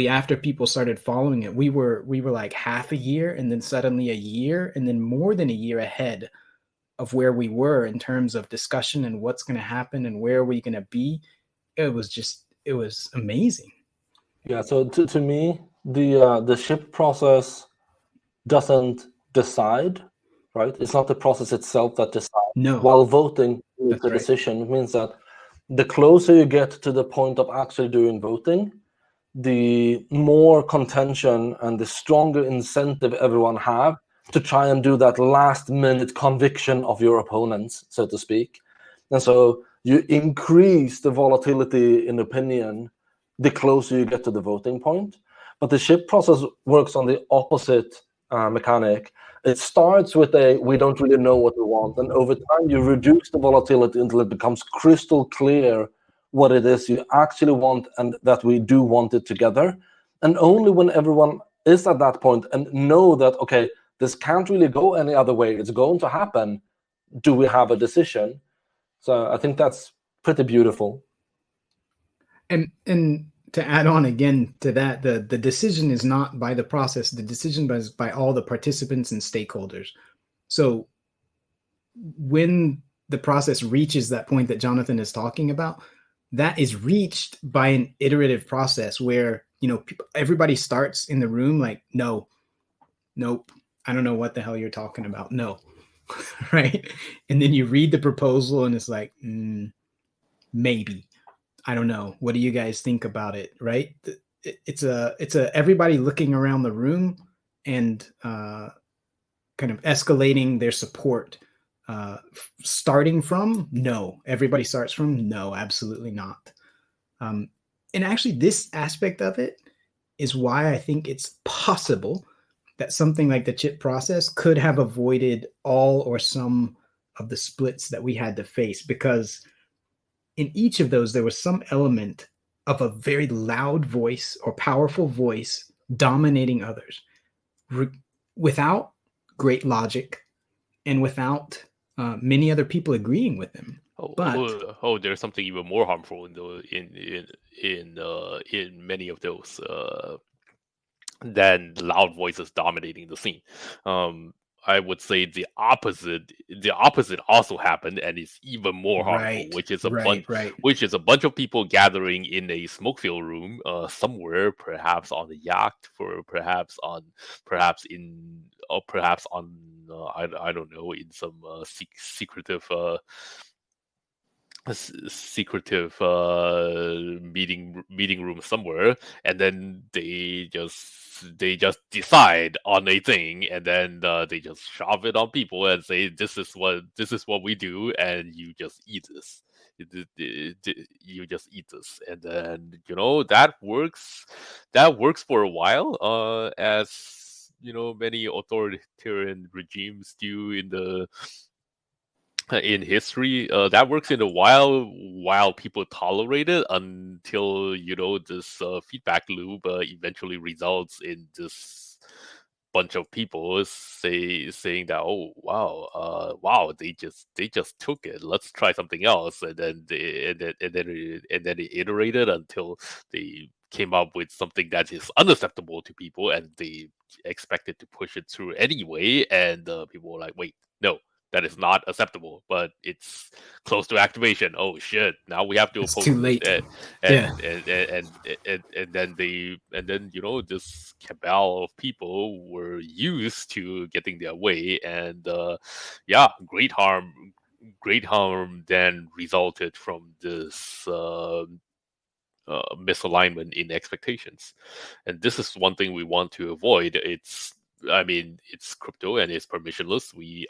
after people started following it, we were like half a year, and then suddenly a year, and then more than a year ahead of where we were in terms of discussion and what's going to happen and where are we going to be. It was amazing. Yeah, so to me, the ship process doesn't decide, right? It's not the process itself that decides. No. While voting is the right. decision, it means that the closer you get to the point of actually doing voting, the more contention and the stronger incentive everyone have to try and do that last minute conviction of your opponents, so to speak. And so you increase the volatility in opinion the closer you get to the voting point. But the ship process works on the opposite mechanic. It starts with we don't really know what we want. And over time, you reduce the volatility until it becomes crystal clear what it is you actually want, and that we do want it together. And only when everyone is at that point and know that, okay, this can't really go any other way, it's going to happen, do we have a decision. So I think that's pretty beautiful. And to add on again to that, the decision is not by the process, the decision is by all the participants and stakeholders. So when the process reaches that point that Jonathan is talking about, that is reached by an iterative process where, everybody starts in the room like, nope, I don't know what the hell you're talking about. No. Right. And then you read the proposal and it's like, maybe, I don't know. What do you guys think about it? Right. It's a everybody looking around the room and kind of escalating their support. Starting from no, everybody starts from no, absolutely not. And actually, this aspect of it is why I think it's possible that something like the chip process could have avoided all or some of the splits that we had to face, because in each of those, there was some element of a very loud voice or powerful voice dominating others without great logic and without many other people agreeing with him. There's something even more harmful in many of those than loud voices dominating the scene. I would say the opposite also happened, and it's even more harmful, which is a bunch of people gathering in a smoke-filled room somewhere, perhaps on a yacht, perhaps on I don't know, in some secretive meeting room somewhere, and then they just decide on a thing, and then they just shove it on people and say, this is what we do, and you just eat this. You just eat this, and then that works for a while, as many authoritarian regimes do in history. That works in a while people tolerate it, until this feedback loop eventually results in this bunch of people saying that, oh wow, they just took it, let's try something else, and then they iterated until they came up with something that is unacceptable to people, and they expected to push it through anyway, and people were like, wait, no, that is not acceptable, but it's close to activation. Oh shit! Now we have to It's oppose too late. it. Yeah. And then this cabal of people were used to getting their way, and great harm then resulted from this misalignment in expectations. And this is one thing we want to avoid. It's crypto and it's permissionless. We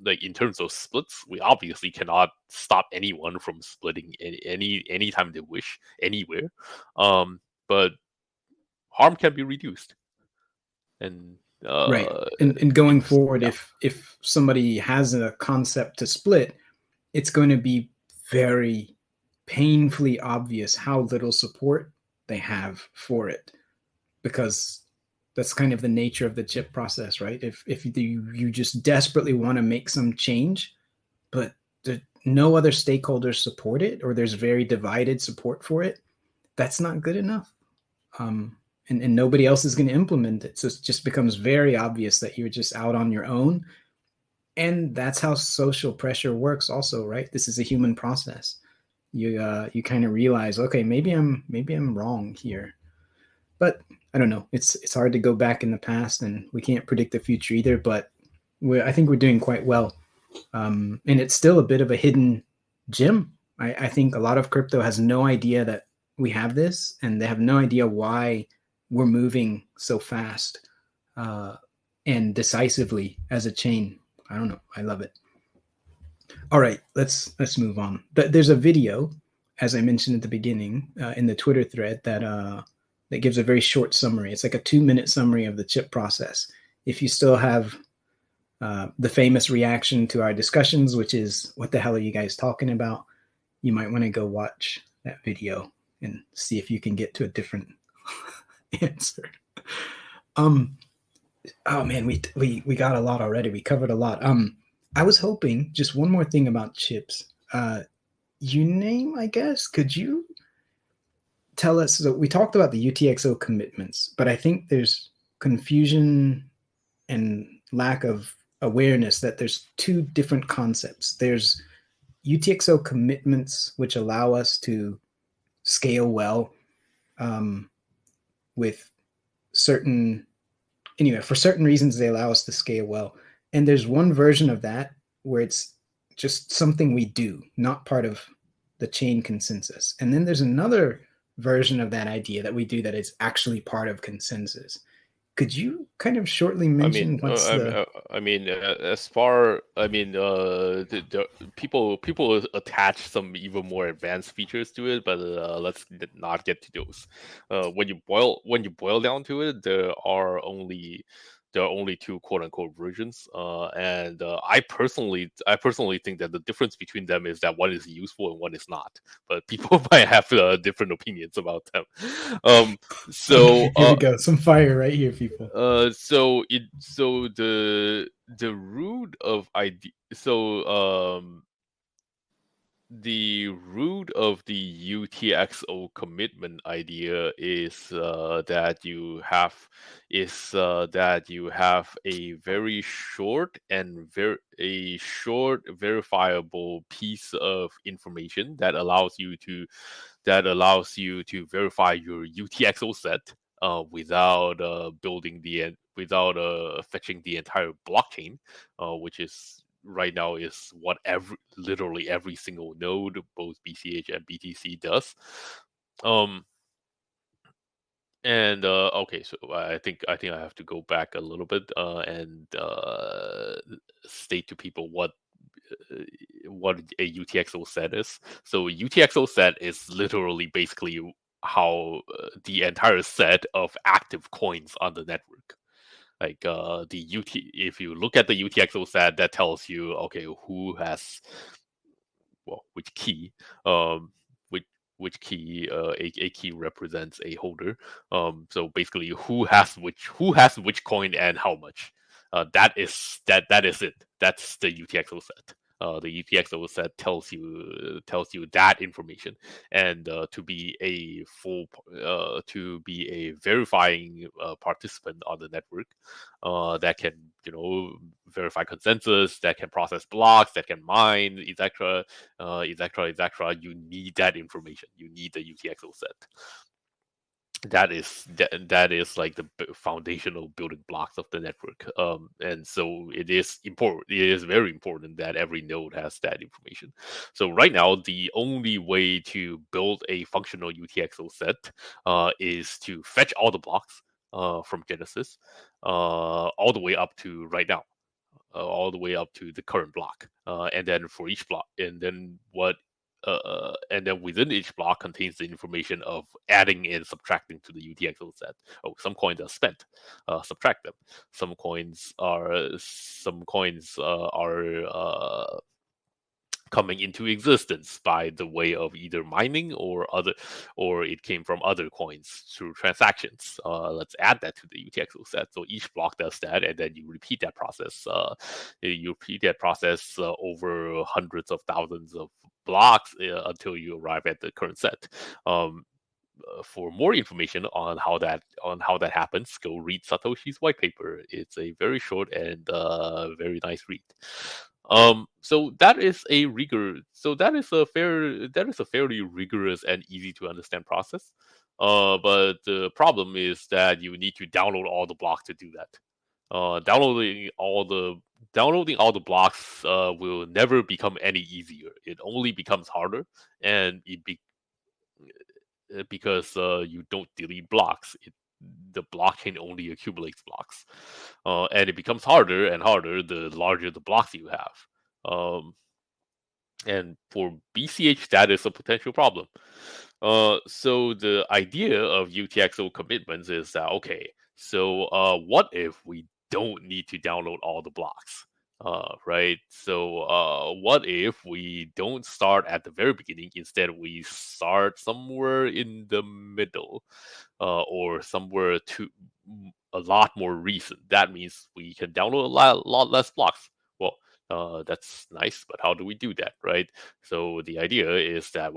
like in terms of splits, we obviously cannot stop anyone from splitting anytime they wish anywhere. But harm can be reduced. And right. And going forward, yeah. if somebody has a concept to split, it's going to be very painfully obvious how little support they have for it, because that's kind of the nature of the chip process, right? If you just desperately want to make some change, but no other stakeholders support it, or there's very divided support for it, that's not good enough. And nobody else is going to implement it. So it just becomes very obvious that you're just out on your own. And that's how social pressure works also, right? This is a human process. You kind of realize, okay, maybe I'm wrong here. But I don't know. It's hard to go back in the past, and we can't predict the future either, but I think we're doing quite well. And it's still a bit of a hidden gem. I think a lot of crypto has no idea that we have this, and they have no idea why we're moving so fast and decisively as a chain. I don't know. I love it. All right, let's move on. There's a video, as I mentioned at the beginning, in the Twitter thread that gives a very short summary. It's like a 2-minute summary of the chip process. If you still have the famous reaction to our discussions, which is, what the hell are you guys talking about? You might want to go watch that video and see if you can get to a different answer. Oh man, we got a lot already. We covered a lot. I was hoping just one more thing about chips. Uname, I guess. Could you tell us? So we talked about the UTXO commitments, but I think there's confusion and lack of awareness that there's two different concepts. There's UTXO commitments, which allow us to scale well with certain, anyway, for certain reasons, they allow us to scale well. And there's one version of that where it's just something we do, not part of the chain consensus. And then there's another version of that idea that we do that is actually part of consensus. Could you kind of shortly mention what's the? People attach some even more advanced features to it, but let's not get to those. When you boil down to it, there are only two quote unquote versions, and I personally think that the difference between them is that one is useful and one is not. But people might have different opinions about them. So here we go, some fire right here, people. So the root of idea. The root of the UTXO commitment idea is that you have a very short verifiable piece of information that allows you to verify your UTXO set without fetching the entire blockchain, which is right now is what literally every single node, both BCH and BTC, does. Okay, so I think I have to go back a little bit and state to people what a UTXO set is. So UTXO set is literally basically how the entire set of active coins on the network. Like if you look at the UTXO set, that tells you, okay, who has which key, which key a key represents a holder. So basically, who has which coin and how much. That is it. That's the UTXO set. The UTXO set tells you that information, and to be a verifying participant on the network that can verify consensus, that can process blocks, that can mine, etc., etc. You need that information. You need the UTXO set. That is like the foundational building blocks of the network, and so it is important. It is very important that every node has that information. So right now, the only way to build a functional UTXO set is to fetch all the blocks from Genesis all the way up to right now, all the way up to the current block, and then for each block, and then within each block contains the information of adding and subtracting to the UTXO set. Oh, some coins are spent, subtract them. Some coins are coming into existence by the way of either mining or it came from other coins through transactions. Let's add that to the UTXO set. So each block does that, and then you repeat that process. Over hundreds of thousands of blocks until you arrive at the current set. For more information on how that happens, go read Satoshi's white paper. It's a very short and very nice read. So that is a fairly rigorous and easy to understand process. But the problem is that you need to download all the blocks to do that. Downloading all the blocks will never become any easier. It only becomes harder, and because you don't delete blocks. The blockchain only accumulates blocks, and it becomes harder and harder the larger the blocks you have. And for BCH, that is a potential problem. So the idea of UTXO commitments is that, okay, so what if we don't need to download all the blocks? Right? So what if we don't start at the very beginning? Instead, we start somewhere in the middle, or somewhere a lot more recent. That means we can download a lot less blocks. Well, that's nice, but how do we do that, right? So the idea is that,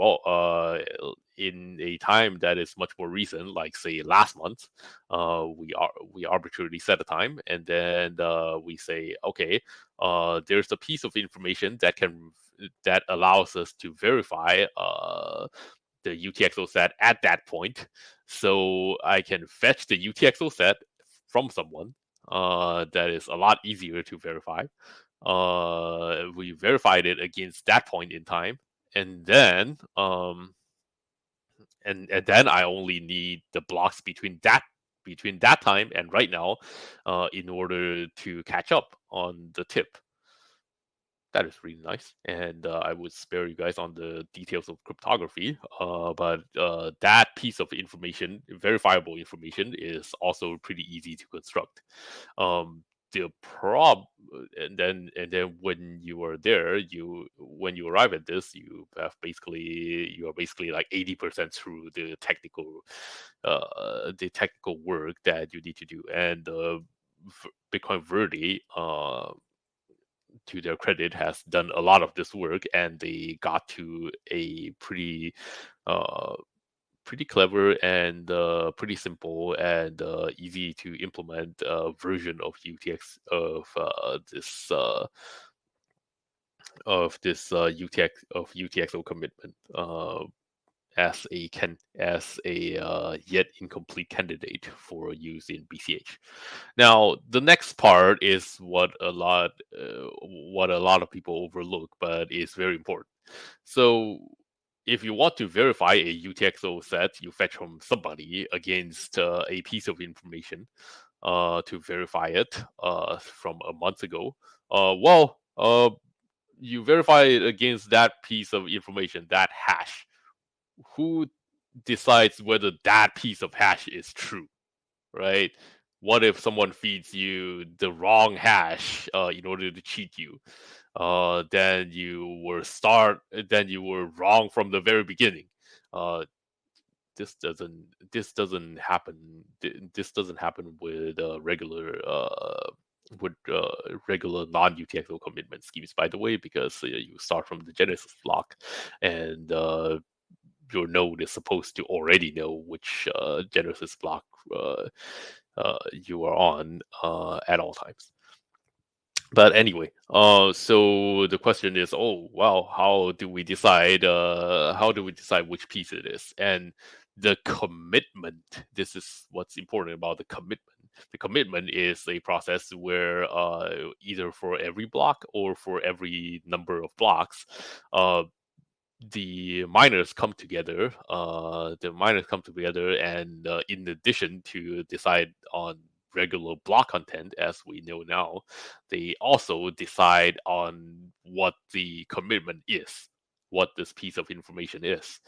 in a time that is much more recent, like say last month, we arbitrarily set a time, and then we say, okay, there's a piece of information that allows us to verify the UTXO set at that point. So I can fetch the UTXO set from someone. That is a lot easier to verify. We verified it against that point in time, and then then I only need the blocks between that time and right now, in order to catch up on the tip. That is really nice, and I would spare you guys on the details of cryptography. But that piece of information, verifiable information, is also pretty easy to construct. The and then when you are there, when you arrive at this, you are basically like 80% through the technical work that you need to do, and Bitcoin Verde, to their credit, has done a lot of this work, and they got to a pretty clever and pretty simple and easy to implement version of UTXO commitment, as a yet incomplete candidate for use in BCH. Now, the next part is what a lot of people overlook, but is very important. So, if you want to verify a UTXO set, you fetch from somebody against a piece of information to verify it from a month ago. You verify it against that piece of information, that hash. Who decides whether that piece of hash is true, right? What if someone feeds you the wrong hash in order to cheat you? Then you were wrong from the very beginning. This doesn't happen. This doesn't happen with regular regular non-UTXO commitment schemes, by the way, because you start from the Genesis block, and your node is supposed to already know which Genesis block you are on at all times. But anyway, so the question is, oh well, how do we decide which piece it is? And the commitment, this is what's important about the commitment. The commitment is a process where either for every block or for every number of blocks, the miners come together. And in addition to decide on regular block content, as we know now, they also decide on what the commitment is, what this piece of information is.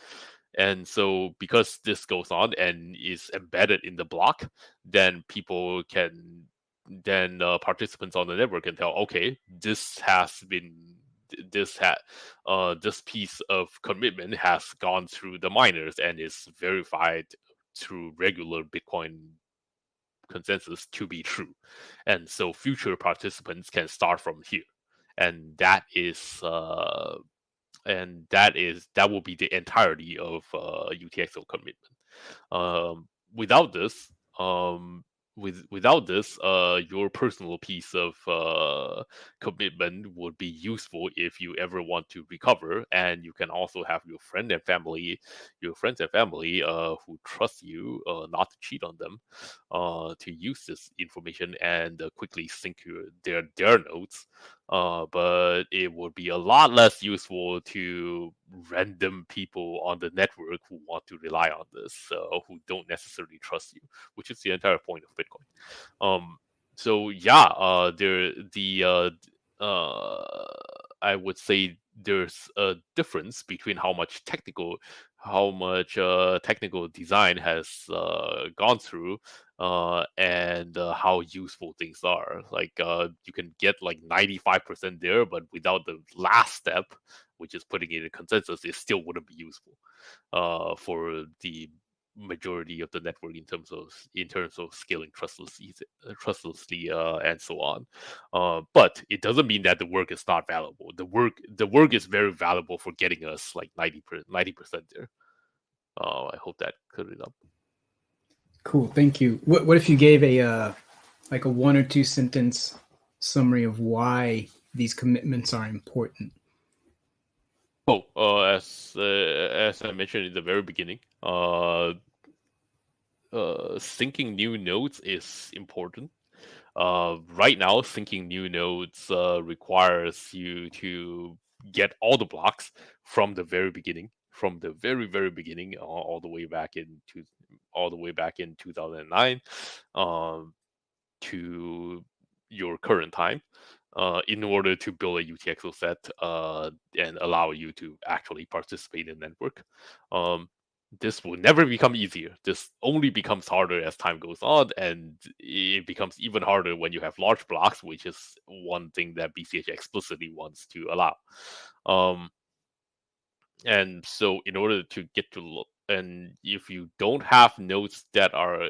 And so, because this goes on and is embedded in the block, then participants on the network can tell, okay, this piece of commitment has gone through the miners and is verified through regular Bitcoin consensus to be true. And so future participants can start from here. And that will be the entirety of UTXO commitment. Without this, your personal piece of commitment would be useful if you ever want to recover, and you can also have your friends and family who trust you not to cheat on them, to use this information and quickly sync their nodes. But it would be a lot less useful to random people on the network who want to rely on this, who don't necessarily trust you, which is the entire point of Bitcoin. So yeah, I would say there's a difference between how much technical design has gone through and how useful things are. Like you can get like 95% there, but without the last step, which is putting it in consensus, it still wouldn't be useful for the majority of the network in terms of scaling trustlessly and so on. But it doesn't mean that the work is not valuable. The work is very valuable for getting us like 90% there. I hope that cleared it up. Cool, thank you. What if you gave a like a 1 or 2 sentence summary of why these commitments are important? As I mentioned in the very beginning, syncing new nodes is important. Right now, syncing new nodes requires you to get all the blocks from the very beginning, from the very very beginning, all the way back in 2009, to your current time, in order to build a UTXO set and allow you to actually participate in the network. This will never become easier. This only becomes harder as time goes on, and it becomes even harder when you have large blocks, which is one thing that BCH explicitly wants to allow. And so in order to get to, and if you don't have nodes that are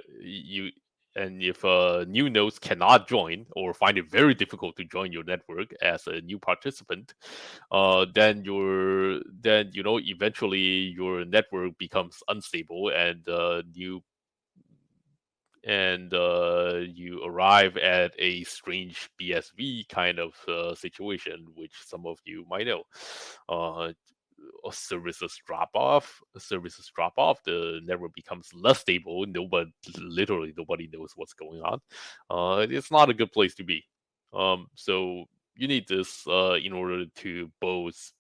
if new nodes cannot join or find it very difficult to join your network as a new participant, then eventually your network becomes unstable, and you arrive at a strange BSV kind of situation, which some of you might know. Services drop off, the network becomes less stable. Literally nobody knows what's going on. It's not a good place to be. So you need this in order to both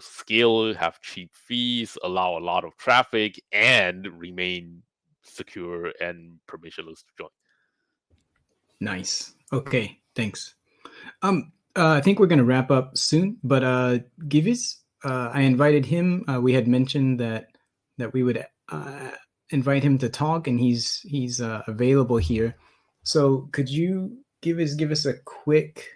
scale, have cheap fees, allow a lot of traffic, and remain secure and permissionless to join. Nice. Okay, thanks. I think we're going to wrap up soon, but Givis, I invited him. We had mentioned that we would invite him to talk, and he's available here. So could you give us a quick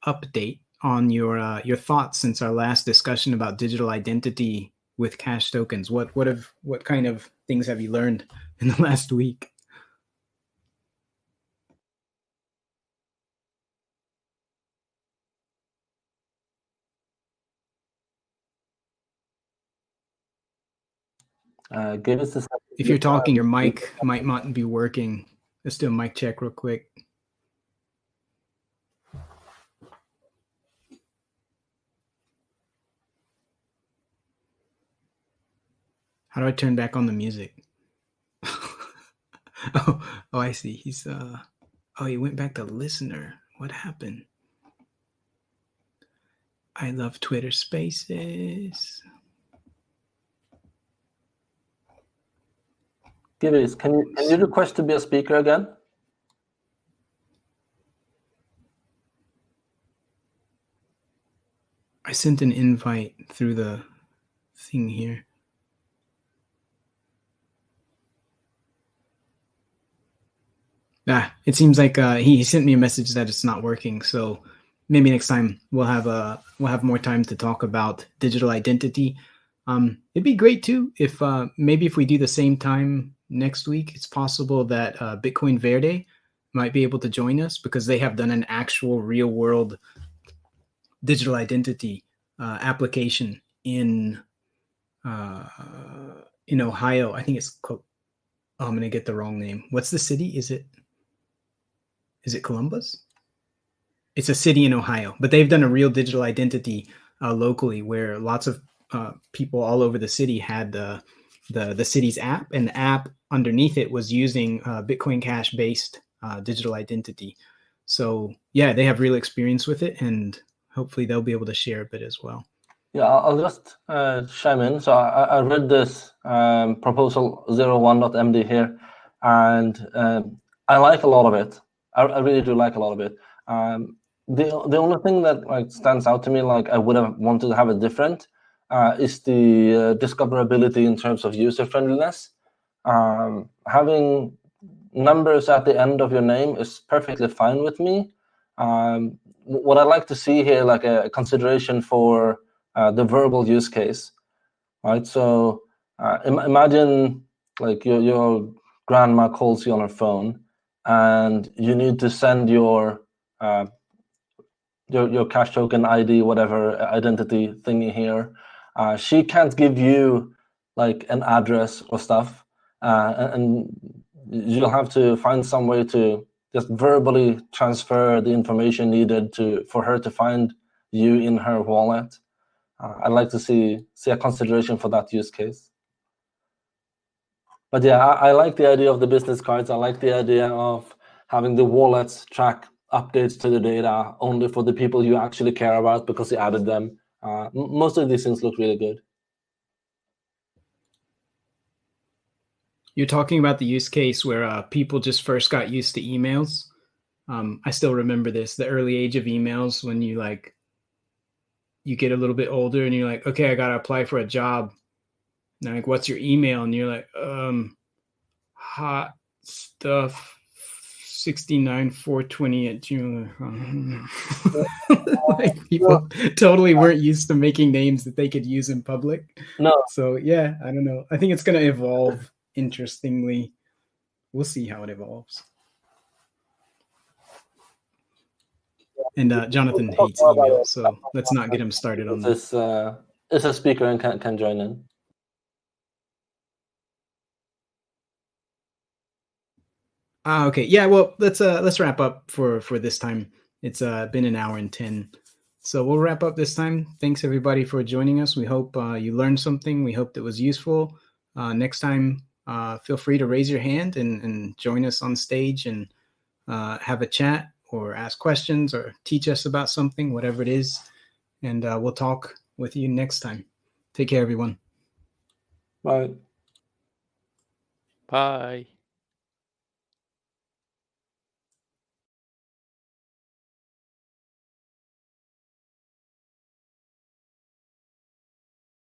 update on your thoughts since our last discussion about digital identity with cash tokens? What kind of things have you learned in the last week? Give us a second. If you're talking, your mic might not be working. Let's do a mic check real quick. How do I turn back on the music? oh, I see. He's he went back to listener. What happened? I love Twitter Spaces. Gibbies, can you request to be a speaker again? I sent an invite through the thing here. It seems like he sent me a message that it's not working. So maybe next time we'll have more time to talk about digital identity. It'd be great too if maybe if we do the same time next week, it's possible that Bitcoin Verde might be able to join us because they have done an actual real world digital identity application in Ohio. I think it's I'm going to get the wrong name. What's the city? Is it Columbus? It's a city in Ohio, but they've done a real digital identity locally where lots of people all over the city had the city's app, and the app underneath it was using Bitcoin Cash based digital identity. So yeah, they have real experience with it, and hopefully they'll be able to share a bit as well. Yeah, I'll just chime in. So I read this proposal 01.md here, and I like a lot of it. I really do like a lot of it. The only thing that stands out to me, I would have wanted to have it different, is the discoverability in terms of user friendliness. Having numbers at the end of your name is perfectly fine with me. What I'd like to see here, like a consideration for the verbal use case, right? So imagine your grandma calls you on her phone, and you need to send your cash token ID, whatever identity thingy here. She can't give you an address or stuff, and you'll have to find some way to just verbally transfer the information needed for her to find you in her wallet. I'd like to see a consideration for that use case. But yeah, I like the idea of the business cards. I like the idea of having the wallets track updates to the data only for the people you actually care about because you added them. Most of these things look really good. You're talking about the use case where people just first got used to emails. I still remember this, the early age of emails when you get a little bit older and you're like, okay, I got to apply for a job. And like, what's your email? And you're like, hot stuff 69420@gmail.com. People totally weren't used to making names that they could use in public. No. So yeah, I don't know. I think it's going to evolve interestingly. We'll see how it evolves. And Jonathan hates email, so let's not get him started on this. Is a speaker and can join in. Okay. Yeah. Well, let's wrap up for this time. It's been an hour and 10, so we'll wrap up this time. Thanks everybody for joining us. We hope you learned something. We hope it was useful. Next time, feel free to raise your hand and join us on stage and have a chat or ask questions or teach us about something, whatever it is. And we'll talk with you next time. Take care, everyone. Bye. Bye.